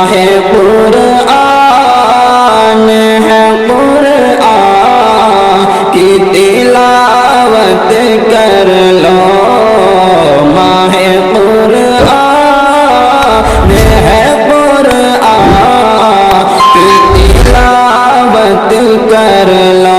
ماہ قرآن ہے قرآن کی تلاوت کر لو ماہ قرآن ہے قرآن کی تلاوت کر لو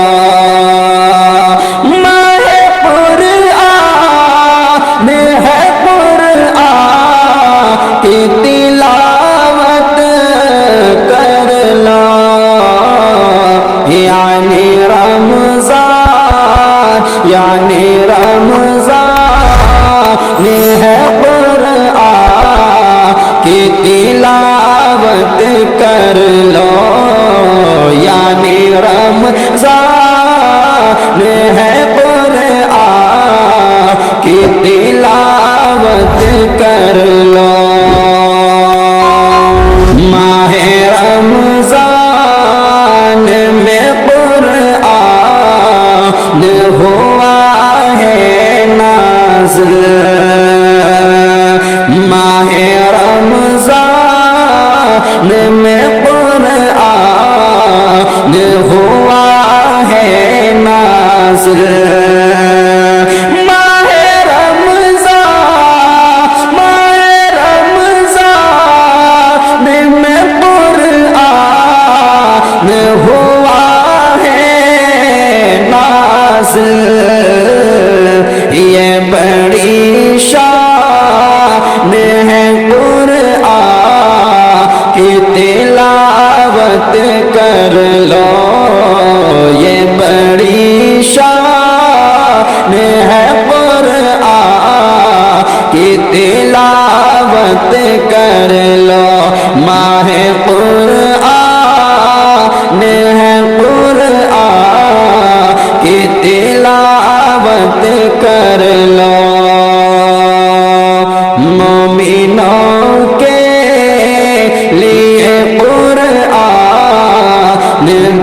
یعنی رمضان ہے قرآن کی تلاوت کر لو یعنی رمضان ہے قرآن کی تلاوت کر لو ماہ رمضان میں قرآن ہوا ہے نازل ماہ رمضان میں قرآن ہوا ہے نازل ماہ رمضان میں قرآن ہوا ہے نازل یہ بڑی شان ہے قرآن کی تلاوت کر لو یہ بڑی شان ہے قرآن کی تلاوت کر لو ماہ قرآن ہے قرآن کی تلاوت کر لو مومنوں کے لیے قرآن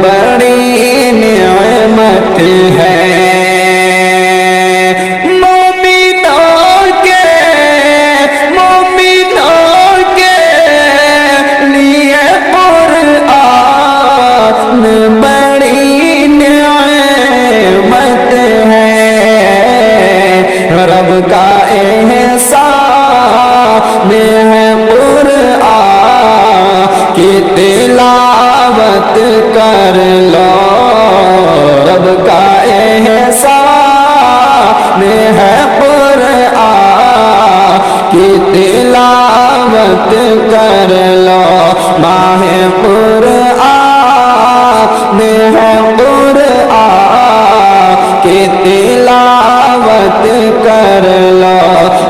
بڑی نعمت ہے مومنوں کے لیے قرآن بڑی نعمت ہے رب کا احسان ہے قرآن کی تلاوت کر لو رب کا احسان ہے قرآن کی تلاوت کر لو ماہ قرآن ہے قرآن کی تلاوت کر لو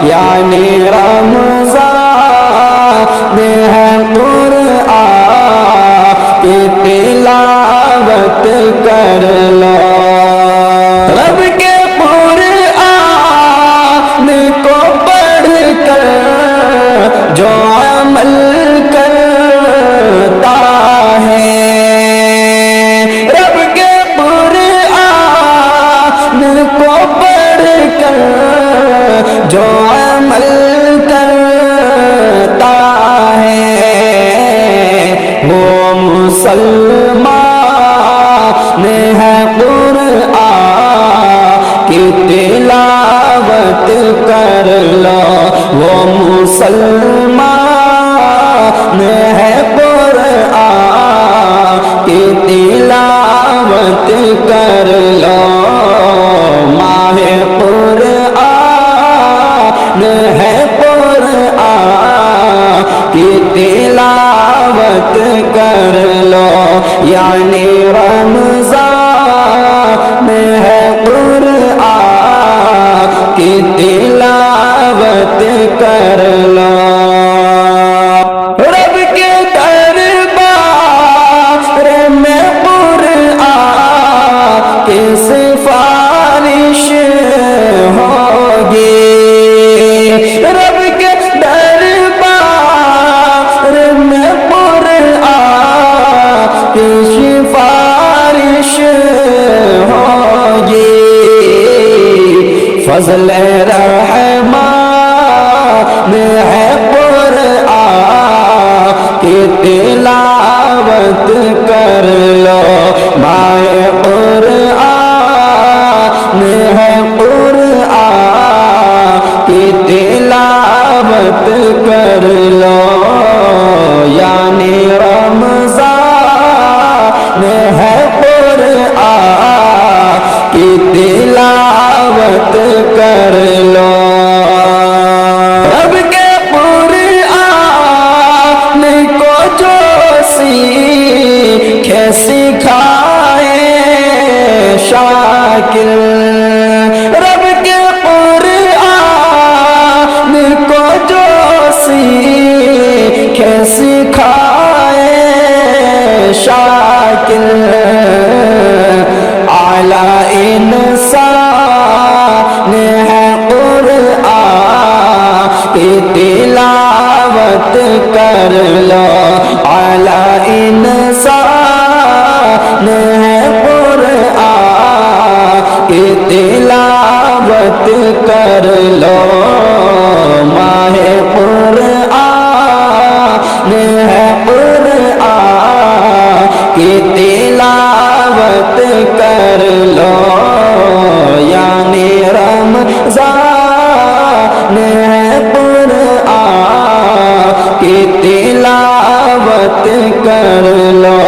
یعنی رمضان ہے قرآن کی تلاوت کر لو رب کے قرآن کو پڑھ کر جو عمل کرتا ہے رب کے قرآن کو پڑھ کر جو عمل کرتا ہے وہ مسلمان ہے قرآن کی تلاوت کر لو وہ مسلمان ہے قرآن کی تلاوت کر لو ماہ قرآن ہے قرآن کی تلاوت کر لو یعنی رمضان ہے قرآن کی تلاوت کر لو رب کے دربار میں قرآن کی سفارش ہوگی رب کے دربار میں قرآن کی کی تلاوت کر لو، اعلیٰ انسان ہے قرآن کی تلاوت کر لو، ماہ قرآن ہے قرآن کی تلاوت کر لو، یعنی رمضان ہے قرآن کی تلاوت کر لو۔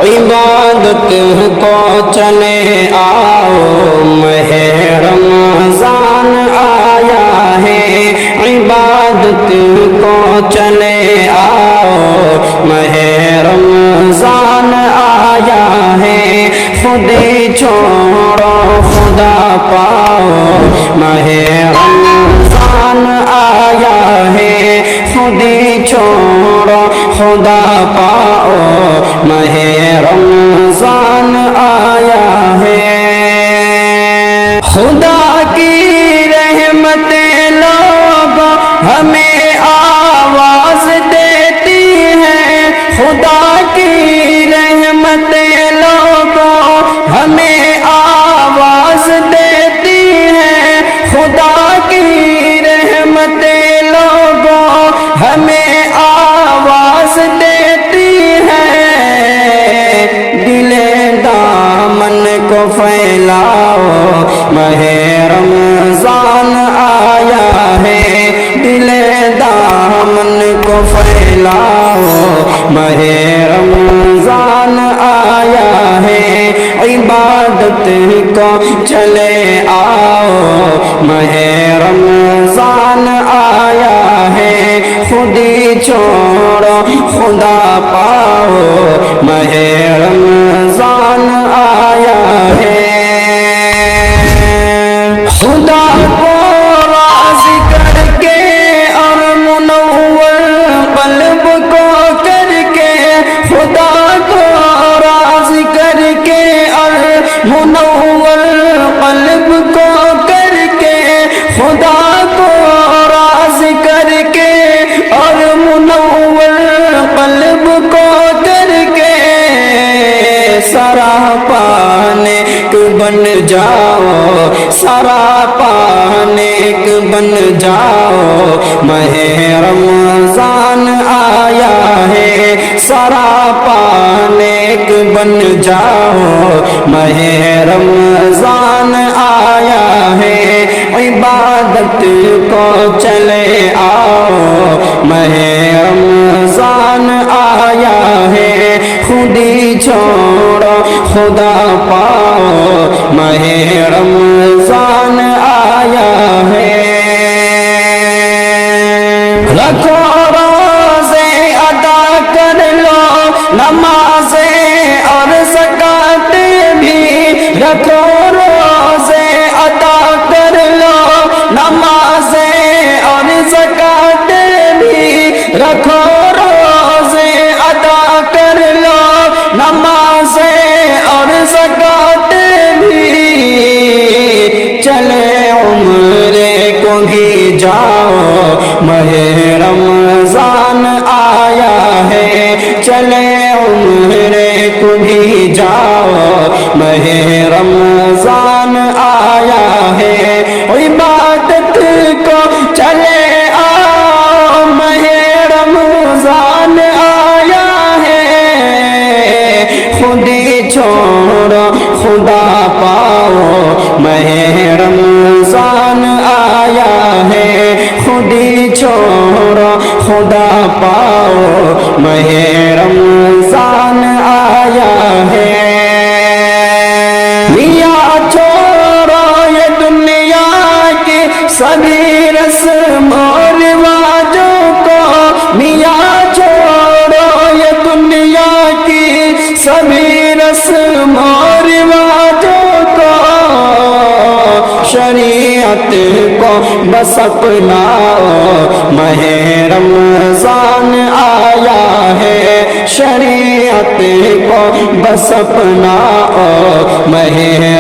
عبادت کو چلے آؤ، ماہ رمضان آیا ہے، عبادت کو چلے آؤ، ماہ رمضان آیا ہے، خود چھوڑو خدا پاؤ، ماہ رمضان آیا ہے، خود چھوڑو خدا پاؤ، ماہ رمضان آیا ہے۔ خدا کی رحمتیں لوگوں ہمیں آواز دیتی ہیں، خدا کی رحمتیں لوگوں ہمیں آواز دیتی ہیں، خدا کی رحمتیں لوگوں ہمیں آواز دیتی ہیں، دل دامن کو پھیلاؤ، ماہ رمضان آیا ہے، دل دامن کو پھیلاؤ، ماہ رمضان آیا ہے، عبادت کو چلے آؤ، ماہ رمضان آیا ہے، خود چھوڑو خدا پاؤ، ماہ رمضان آیا ہے۔ خدا کو راضی کر کے اور منور قلب کو کر کے، خدا کو راضی کر کے اور منور قلب کو کر کے، خدا کو راضی کر کے اور منور قلب کو کر کے، سراپا نیک بن جاؤ، سراپا نیک بن جاؤ، ماہ رمضان آیا ہے، سراپا نیک بن جاؤ، ماہ رمضان آیا ہے، عبادت کو چلے آؤ، ماہ رمضان آیا ہے، خود چھوڑو خدا پاؤ، ماہ رمضان آیا ہے۔ رکھو روزے ادا کر لو، نمازیں اور زکوٰۃ بھی، رکھو روزے ادا کر لو، نمازیں اور زکوٰۃ بھی، رکھو روزے ادا کر لو، نمازیں اور زکوٰۃ بھی، چلے عمرے کو بھی جاؤ، ماہ رمضان آیا ہے، چلے عمرے کو بھی جاؤ، ماہ رمضان آیا ہے، عبادت کو چلے آؤ، ماہ رمضان آیا ہے، خود چھوڑو خدا پاؤ، ماہ رمضان آیا ہے، خود چھوڑو خدا پاؤ، ماہ رمضان آیا ہے۔ میاں چھوڑو یہ دنیا کی سبھی رسم و رواجوں کو، میاں چھوڑو یہ دنیا کی سبھی رسم و رواجوں کو، شریعت کو بس اپناؤ، ماہ رمضان آیا ہے، شریعت کو بس اپناؤ، ماہ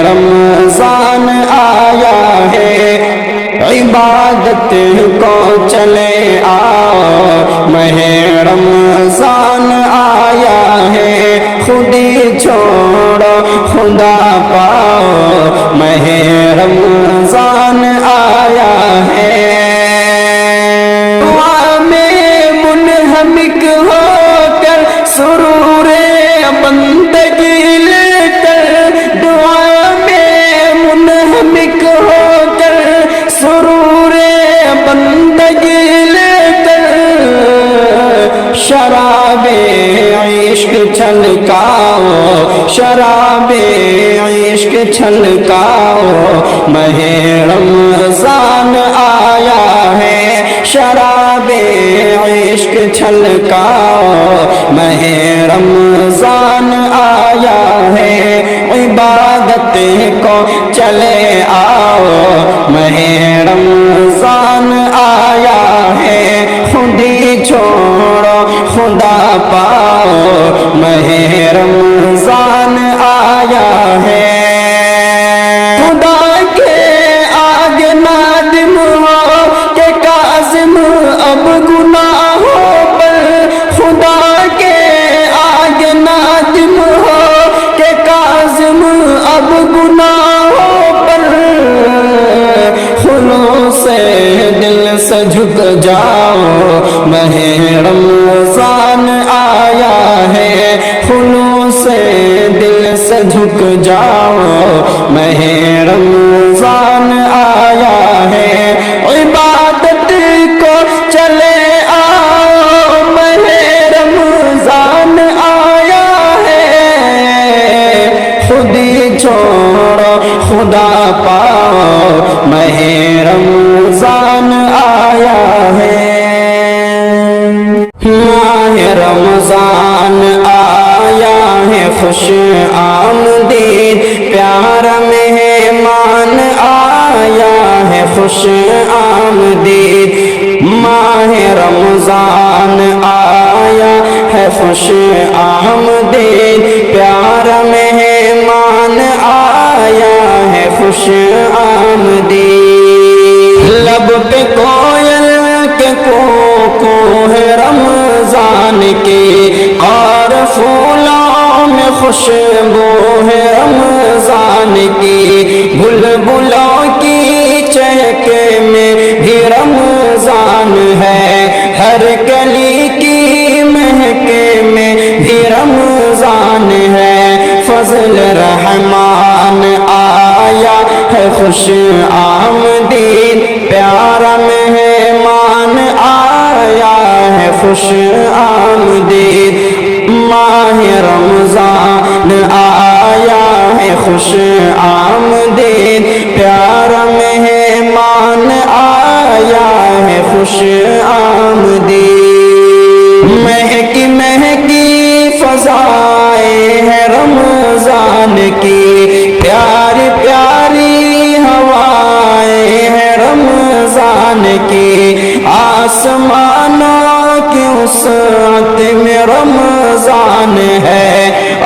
رمضان آیا ہے، عبادت کو چلے آؤ، ماہ رمضان آیا ہے، خود ہی چھوڑو خدا پاؤ، ماہ رمضان آیا ہے۔ دعا میں منہمک ہو کر سرور بندگی لے کر، دعا میں منہمک ہو کر سرور بندگی لے کر، شراب عشق چھلکاؤ، شراب عشق چھلکاؤ، ماہ رمضان آیا ہے، شراب عشق چھلکاؤ، ماہ رمضان آیا ہے، عبادت کو چلے آؤ، ماہ رمضان آیا ہے، خود ہی چھوڑو خدا پاؤ، ماہ رمضان آیا ہے۔ خدا کے آگے نادم ہو کہ کاظم اب گناہوں پر، خدا کے آگے نادم ہو کہ کاظم اب گناہوں پر، خلوص دل سے جھک جاؤ، ماہ رمضان آیا ہے، خلوص دل سے جھک جاؤ، ماہ رمضان آیا ہے، عبادت کو چلے آؤ، ماہ رمضان آیا ہے، خود ہی چھوڑو خدا پاؤ، ماہ رمضان آیا ہے۔ ماہ رمضان آیا ہے، خوش آمدید پیارا مہمان آیا ہے، خوش آمدید ماہ رمضان آیا ہے، خوش آمدید پیارا مہمان آیا ہے، خوش آمدید، لب پہ کوئل کے کوکو ہے رمضان کی، اور پھولوں میں خوشبو ہے رمضان کی، بلبلوں کی چہکے میں بھی رمضان ہے، ہر کلی کی مہکے میں بھی رمضان ہے، فضل رحمان آیا ہے، خوش آمدید پیارا مہمان آیا ہے، خوش آمدید ماہ رمضان آیا ہے، خوش آمدید پیارا مہمان آیا ہے، خوش آمدید، مہکی مہکی فضائیں ہے رمضان کی، پیاری پیاری ہوائیں ہے رمضان کی، آسمانوں کی وسعت میں رمضان ہے،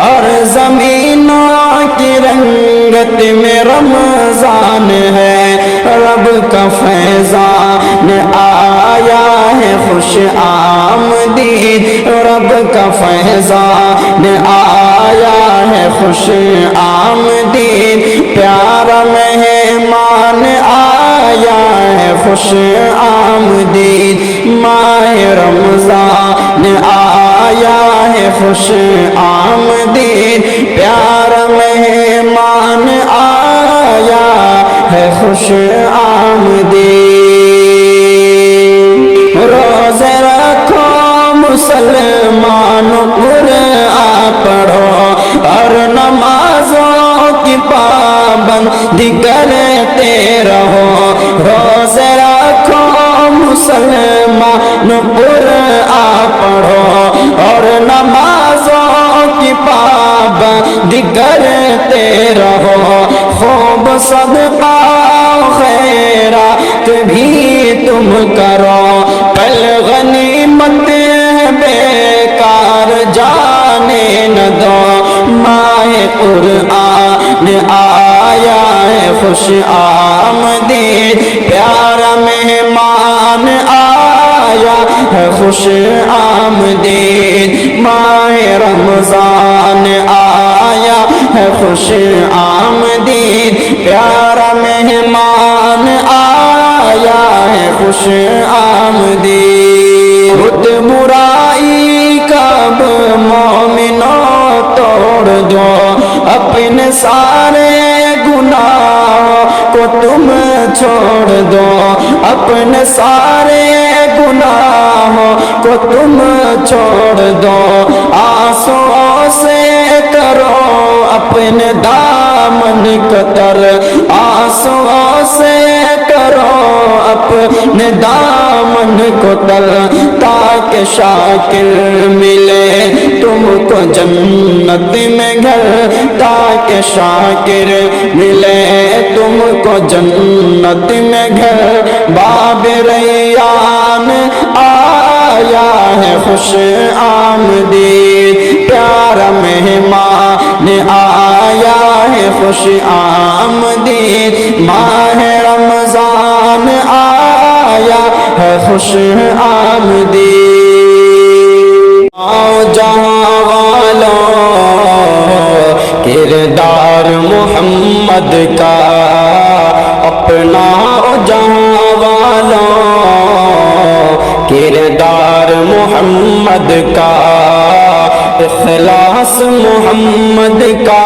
اور زمینوں کی رنگت میں رمضان ہے، رب کا فیضان آیا ہے، خوش آمدید رب کا فیضان آیا ہے، خوش آمدید پیارا مہمان آیا ہے، خوش آمدید ماہ رمضان آیا ہے، خوش آمدید پیارا مہمان آیا ہے، خوش آمدید، روزے رکھو مسلمانوں، قرآن پڑھو اور نمازوں کی پابندی کرتے رہو، روزے رکھو مسلمانوں، قرآن پڑھو اور نمازوں کی پابندی کرتے رہو، خوب صدقہ خیرات بھی تم کرو، کل غنیمت بیکار جانے نہ دو، ماہ قرآن آیا ہے، خوش آمدید پیارا مہمان آیا ہے خوش آمدید، ماہ رمضان آیا ہے خوش آمدید، پیارا مہمان آیا ہے خوش آمدید۔ بت برائی کا اب مومنوں توڑ دو، اپنے سارے گناہوں کو تم چھوڑ دو، اپنے سارے گناہوں کو تم چھوڑ دو، آنسوؤں سے کرو اپنے دامن کو تر، آنسوؤں سے کرو اپنے دامن کو تر، تاکہ شاکر ملے تم کو جنت میں گھر، تاکہ شاکر ملے تم کو جنت میں گھر۔ باب ریان آیا ہے خوش آمدید، پیارا مہمان آیا ہے خوش آمدید، ماہ رمضان آیا ہے خوش آمدید۔ آؤ جہاں والوں کردار محمد کا اپناؤ، جہاں والوں کردار محمد کا، اخلاص محمد کا،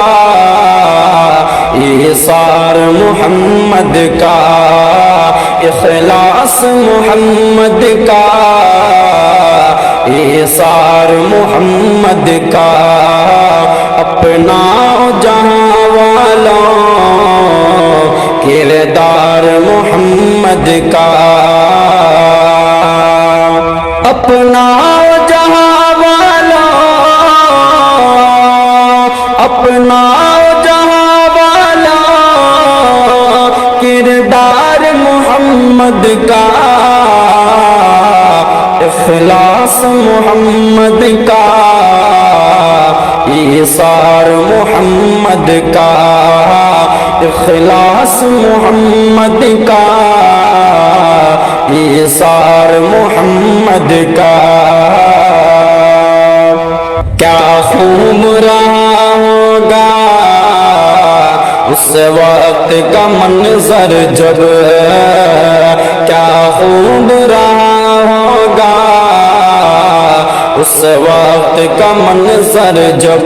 ایثار محمد کا، اخلاص محمد کا، ایثار محمد کا، اپناؤ جہاں والوں کردار محمد کا، اپناؤ جہاں والوں، اپناؤ جہاں والوں کردار محمد کا، اخلاص محمد کا، ایثار محمد کا، اخلاص محمد کا، ایثار محمد کا۔ کیا خوب رہا ہوگا اس وقت کا منظر جب، کیا خوب رہا ہوگا اس وقت کا منظر جب،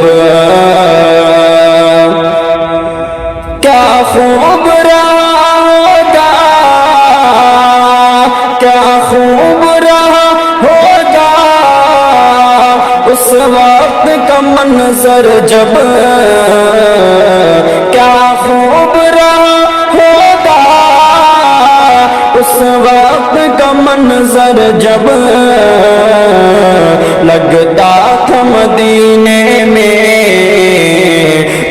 کیا خوب رہا ہوگا، کیا خوب رہا ہوگا اس وقت کا منظر جب، کیا خوب رہا ہوگا اس وقت کا منظر جب، لگتا تھا مدینے میں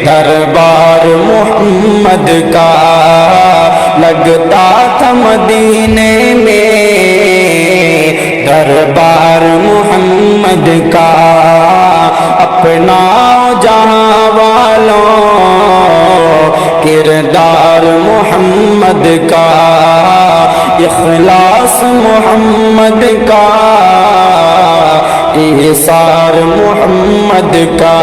دربار محمد کا، لگتا تھا مدینے میں دربار محمد کا، اپناؤ جہاں والوں کردار محمد کا، اخلاص محمد کا، ایثار محمد کا۔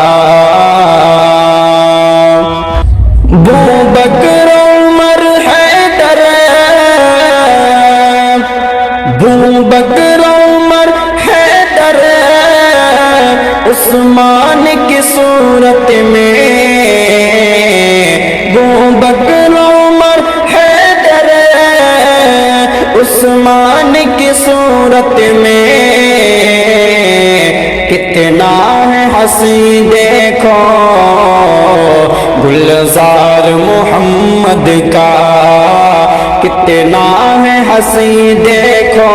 بکر عمر حیدر، بکر عمر حیدر عثمان کی صورت میں، بکر عمر حیدر عثمان کی صورت میں، کتنا ہے ہنسی دیکھو گلزار محمد کا، کتنا ہے ہنسی دیکھو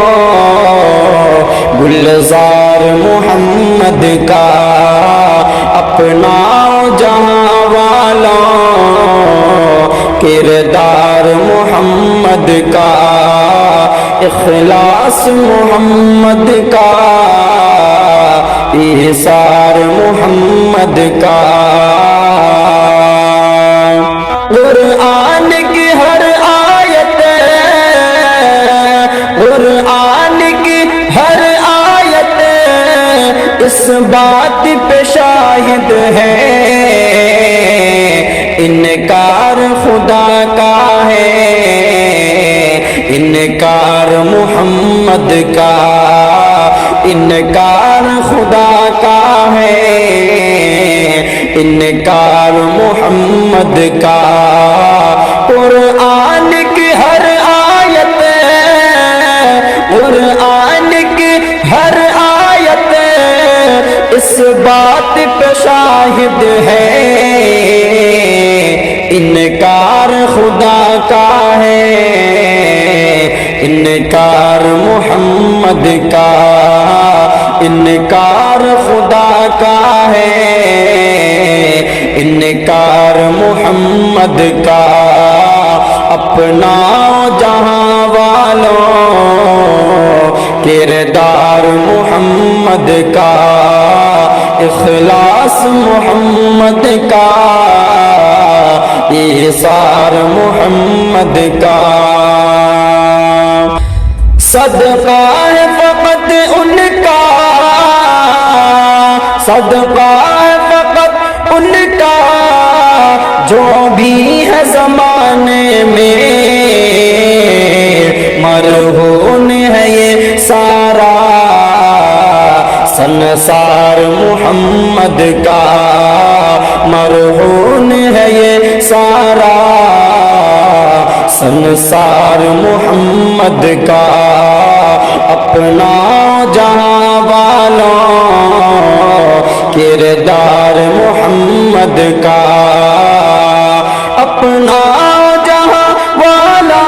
گلزار محمد کا، اپناؤ جہاں والوں کردار محمد کا، اخلاص محمد کا، ایثار محمد کا۔ قرآن کی ہر آیت ہر آیت اس بات پہ شاہد ہے، انکار خدا کا ہے، انکار محمد کا، انکار خدا کا ہے، انکار محمد کا۔ قرآن کی ہر آیت، قرآن کی ہر آیت اس بات پہ شاہد ہے، انکار خدا کا ہے، انکار محمد کا، انکار خدا کا ہے، انکار محمد کا۔ اپنا جہاں والوں کردار محمد کا، اخلاص محمد کا، ایثار محمد کا۔ صدقہ ہے فقط ان کا، صدقہ ہے فقط ان کا جو بھی ہے زمانے میں، مرہون ہے یہ سارا سنسار محمد کا، مرہون ہے یہ سارا سنسار محمد کا۔ اپنا جہاں والوں کردار محمد کا، اپنا جہاں والا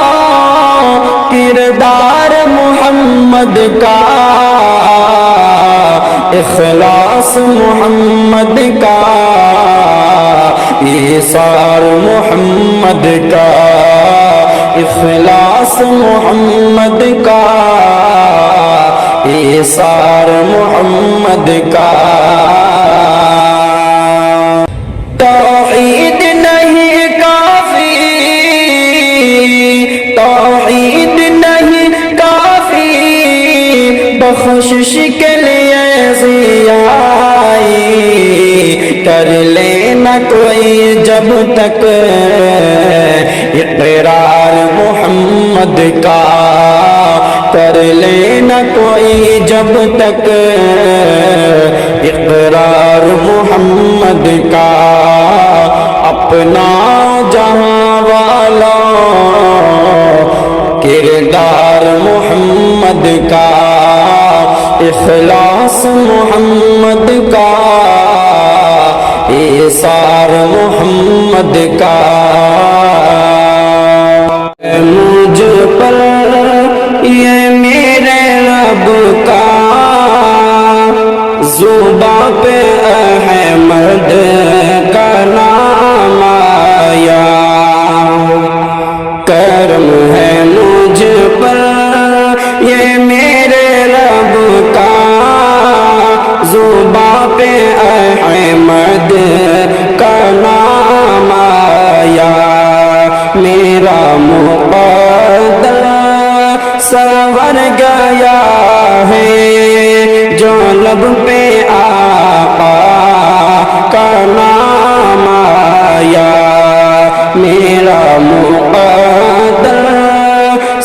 کردار محمد کا، اخلاص محمد کا، ایثار محمد کا، اخلاص محمد کا، ایثار محمد کا۔ توحید نہیں کافی، توحید نہیں کافی، بخشش کے لیے ضیائی کر لینا کوئی جب تک اقرار محمد کا، کر لینا کوئی جب تک اقرار محمد کا۔ اپنا جہاں والا کردار محمد کا، اخلاص محمد کا، ایثار محمد کا۔ مجھ پر یہ میرے رب کا زباں پہ احمد کا نام آیا، کرم ہے مجھ پر یہ میرے رب کا زباں پہ احمد کا نام آیا۔ میرا مقدر سنور گیا ہے جو لب پہ آقا کا نام آیا، میرا مقدر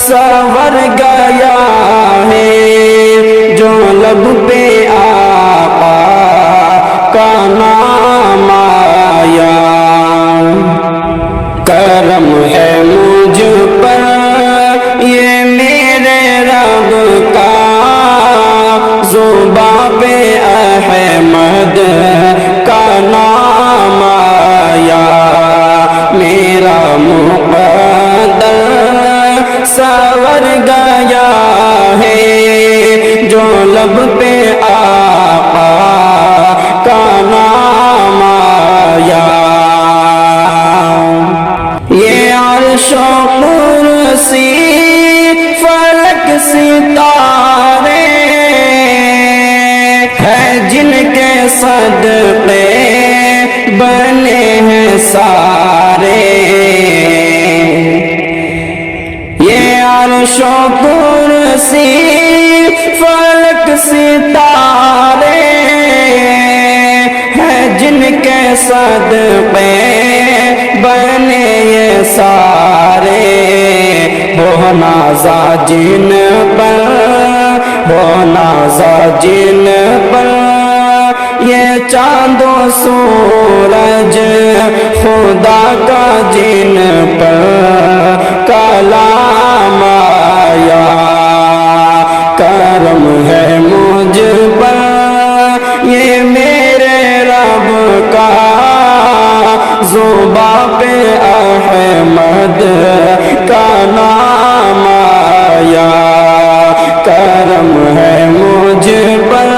سنور گیا ہے جو لب پہ آقا کا نام آیا۔ کرم ہے مجھ پر یہ میرے رب کا زباں پہ احمد کا نام آیا، میرا مقدر سنور گیا ہے جو لب پہ آقا کا نام آیا۔ یہ عرش و کرسی فلک ستارے ہیں جن کے صدقے بنے ہیں سارے، یہ عرش و کرسی فلک صدقے بنے یہ سارے، ہو نازا جن پر، ہو نازا جن پر، یہ چاند و سورج خدا کا جن پر کلام آیا، کرم ہے مجھ پر یہ میرے رب کا، زباں پہ احمد کا نام آیا، کرم ہے مجھ پر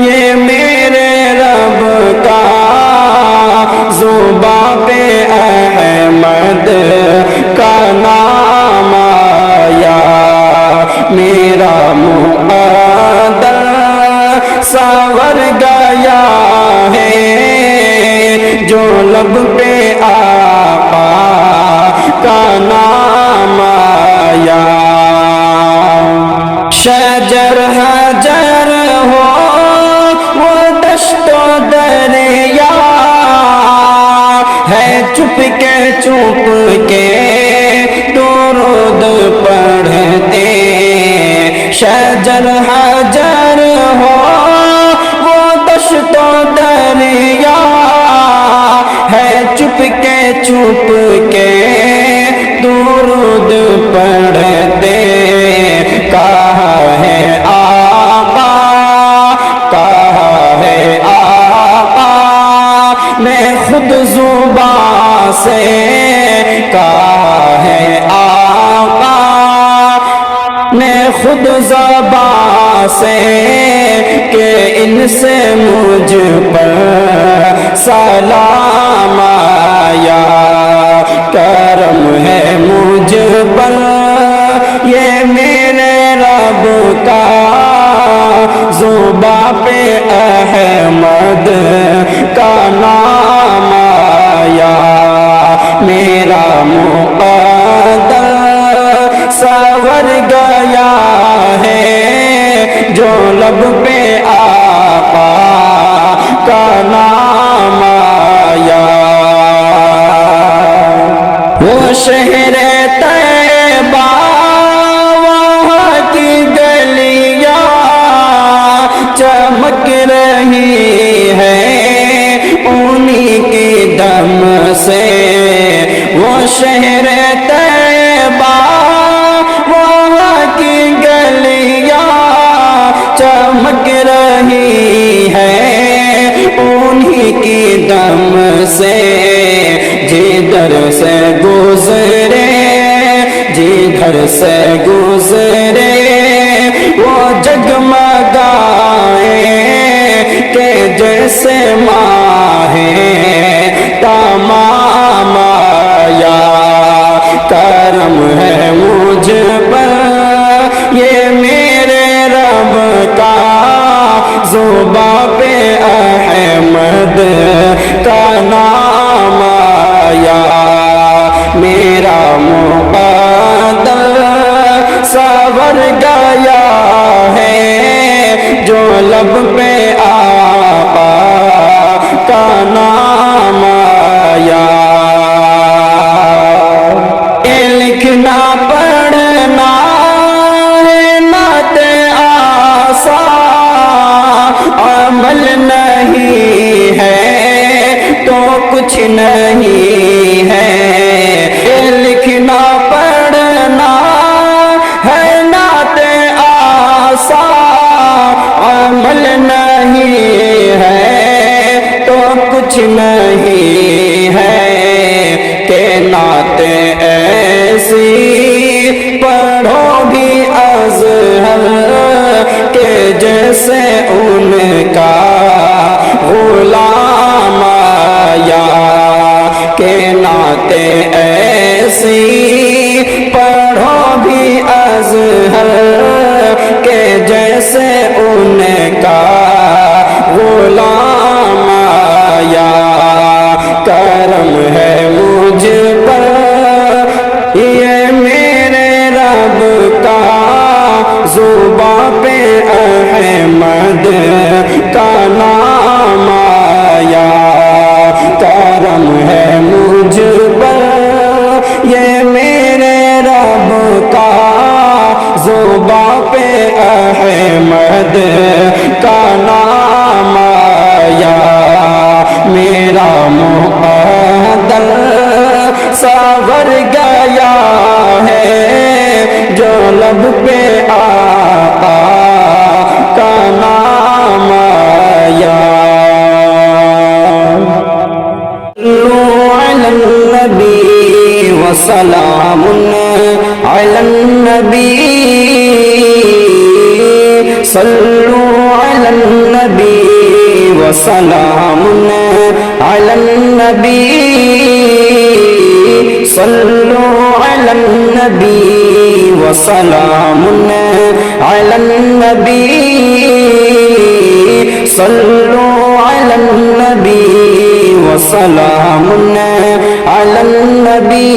یہ میرے رب کا، زباں پہ احمد کا نام آیا، میرا مقدر سنور گیا ہے، جو لب پہ آقا کا نام آیا، شجر حجر ہو وہ دشت و دریا، ہے چپ کے درود پڑھتے، شجر حجر ہو وہ دشت و دریا، ہے چپ کے درود پڑھتے، کہاں ہے آقا، کہاں ہے آقا، میں خود زبان سے کہا ہے آقا، میں خود زبان سے کہ ان سے مجھ پر سلام آیا، کرم ہے مجھ پر یہ میرے رب کا، زباں پہ احمد کا نام آیا، میرا مقدر سنور گیا ہے، جو لب پہ آقا کا نام آیا، وہ شہر طیبہ وہاں کی گلیاں چمک رہی ہے انہی کی دم سے، وہ شہر طیبہ وہاں کی گلیاں چمک رہی ہے انہی کی دم سے، جدھر سے گزرے جدھر سے گزرے وہ جگمگائے کہ جیسے ماہ تمام آیا، کرم ہے مجھ پر یہ میرے رب کا، زباں پہ احمد کا نام آیا، میرا مقدر سنور گیا ہے، جو لب پہ آقا کا نام آیا، یہ لکھنا پڑھنا ہے نعت آسان، عمل نہیں ہے تو کچھ نہیں ہے، یہ لکھنا پڑھنا ہے نعت آسان، عمل نہیں ہے تو کچھ نہیں ہے، کہ نعت ایسی پڑھو بھی ازہر کہ جیسے ان کا غلام آیا، کہ نعت ایسی پڑھو بھی ازہر کہ جیسے ان کا غلام آیا، کرم ہے مجھ پر یہ میرے رب کا، زباں پہ احمد کا نام آیا، وسلام علی النبی صلوا علی النبی وسلام علی النبی صلوا علی النبی وسلام علی النبی صلوا علی النبی وسلام علی النبی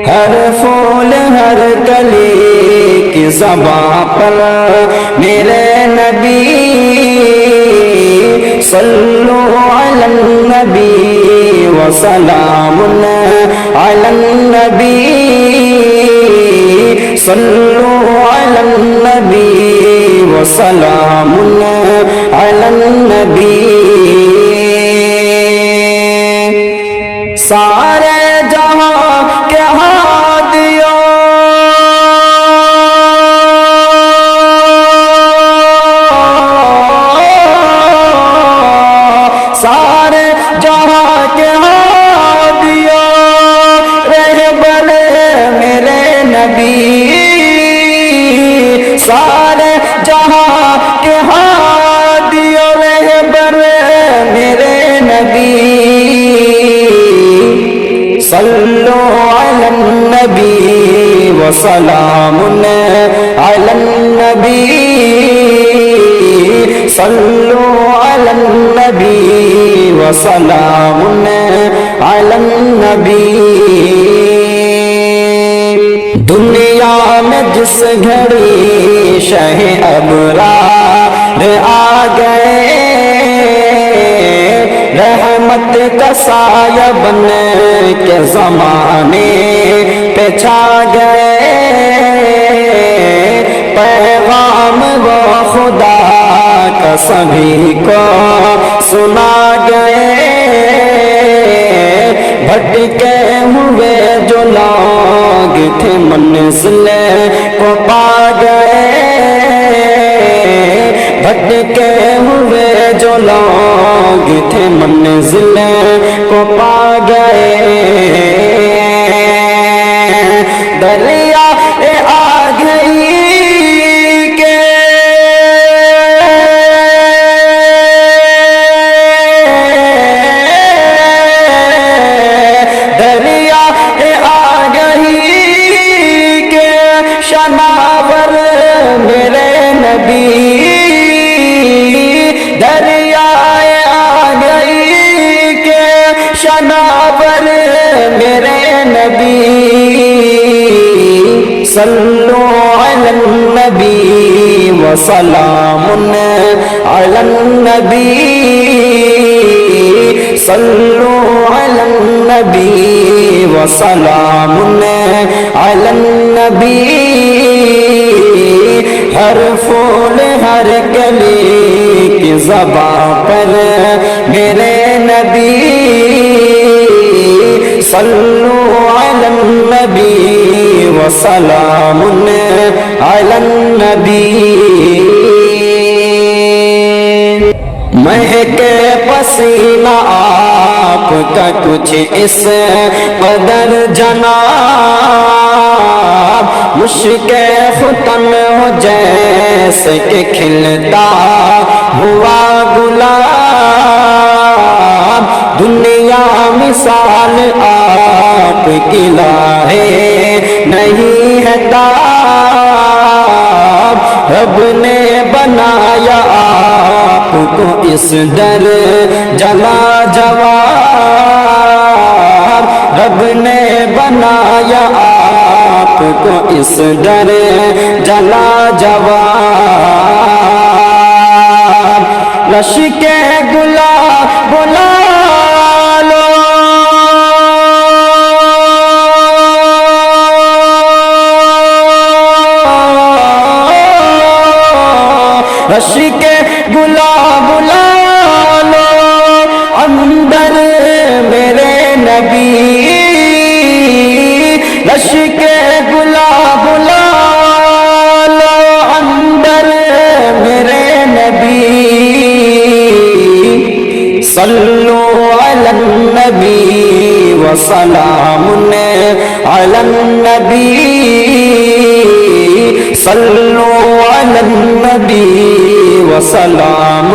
ہر پھول ہر کلی کی زبان پر میرے نبی صلوا علی النبی وسلام علی النبی صلوا علی النبی وسلام علی النبی سارے جہاں کے ہادیوں سارے جہاں کے ہادیوں رہبر میرے نبی سارے جہاں کے ہادیوں رہبر میرے نبی صلوا علی النبی وسلام علی النبی صلوا علی النبی وسلام علی النبی دنیا میں جس گھڑی شہ ابرار آ گئے رحمت کا سایہ بن کے زمانے پہ چھا گئے پیغام وہ خدا کا سبھی کو سنا گئے بھٹکے ہوئے جو لوگ تھے منزل کو پا گئے بھٹکے ہوئے جو لوگ تھے منزل کو پا گئے دریا آ گئی کہ دریا آ گئی کہ شناور میرے نبی دریا آ گئی کہ شناور میرے نبی صلوا علی النبی وسلام علی النبی صلوا علی النبی وسلام علی النبی ہر پھول ہر کلی کی زبان پر میرے نبی صلوا علی النبی وسلام علی النبی مہکے پسینہ آپ کا کچھ اس قدر جناب مشک ختم ہو جیسے کہ کھلتا ہوا گلاب دنیا مثال آپ کی لاہے نہیں ہے تاب رب نے بنایا آپ کو اس در جلا جواب رب نے بنایا آپ کو اس در جلا جواب رشک گلا بلا لو رشک گلا بلا لو اندر میرے نبی رشک گلا بلا لو اندر میرے نبی صلوا علی النبی وسلام علی النبی صلو علی النبی وسلام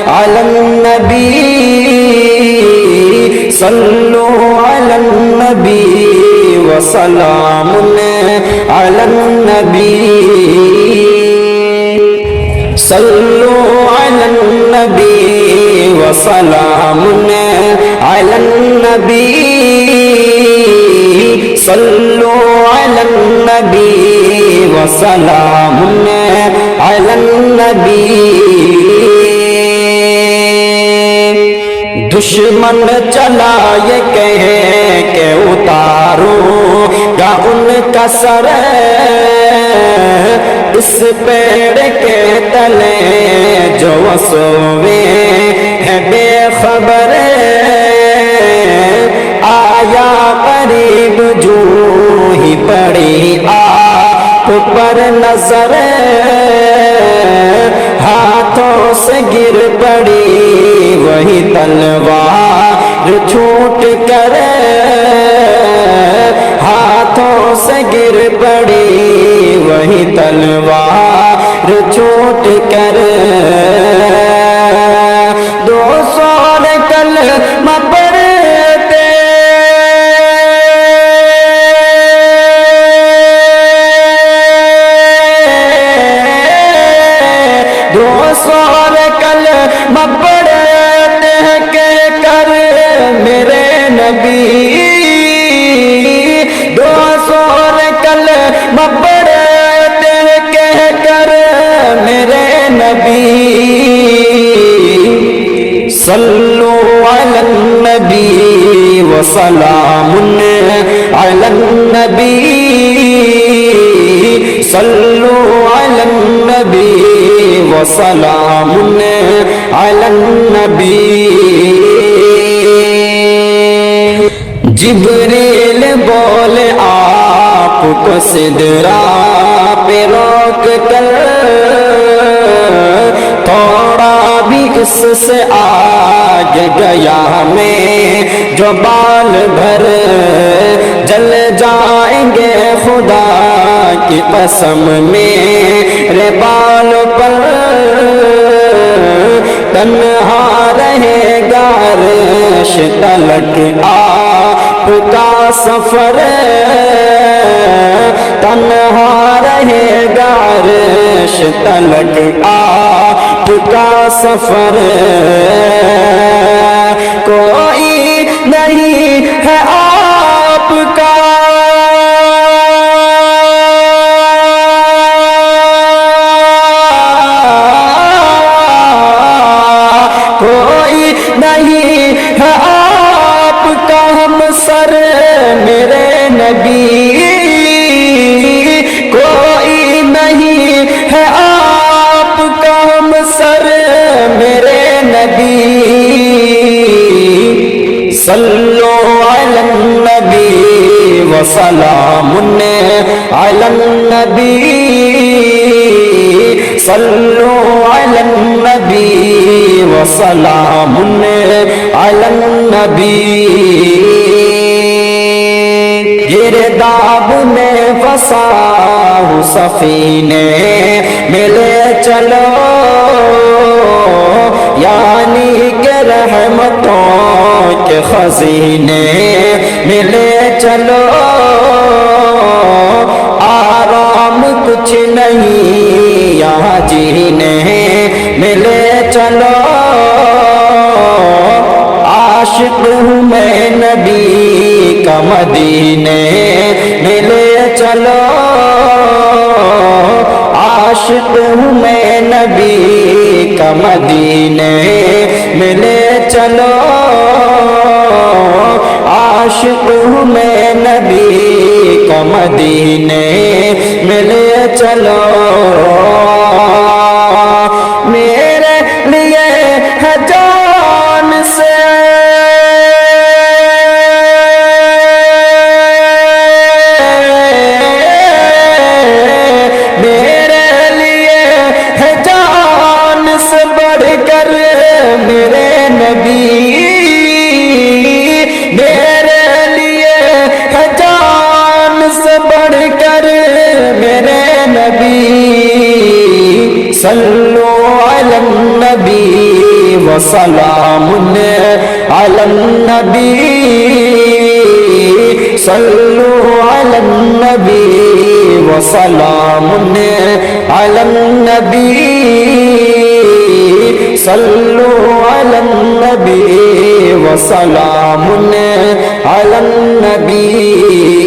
علی النبی صلو علی النبی وسلام علی النبی صلو علی النبی وسلام علی النبی صلو علی النبی وسلام علی النبی دشمن چلا یہ کہے کہ اتاروں گا ان کا سر اس پیڑ کے تلے جو سوئے ہیں بے خبر آیا قریب جو ہی پڑی آپ پر نظر ہاتھوں سے گر پڑی وہی تلوار چھوٹ کر ہاتھوں سے گر پڑی وہی تلوار چھوٹ کر دو سور کلمہ پڑھتے دو سور کلمہ پڑھتے کہ کر میرے نبی دو سور کلمہ پڑھتے کہہ کر میرے نبی صلو علی النبی وسلام علی النبی صلو علی النبی وسلام علی النبی جبریل بولے آپ کو سدرا پہ روک کر تھوڑا بھی اس سے آگے گیا میں جو بال بھر جل جائیں گے خدا کی قسم میرے بال پر تنہا رہے گا عرش تلک آپ کا سفر تنہا رہے گا عرش تلک آپ کا سفر کوئی نہیں ہے آپ کا کوئی نہیں ہے آپ کا ہم سر میرے نبی کوئی نہیں ہے آپ کا ہم سر میرے نبی صلو علی النبی وسلام علی النبی صلو علی النبی وسلام علی النبی گرداب میں فسا ہوں سفینے ملے چلو یعنی کہ رحمتوں کے خزینے ملے چلو آرام کچھ نہیں یہاں جینے ملے چلو عاشق ہوں میں نبی کا مدینے ملے چلو عاشق ہوں میں نبی کا مدینے ملے چلو عاشق ہوں میں نبی کا مدینے ملے چلو میرے لیے ہے جان سے میرے نبی میرے صلو علی النبی وسلام علی النبی صلو علی النبی وسلام علی النبی صلو علی النبی وسلام علی النبی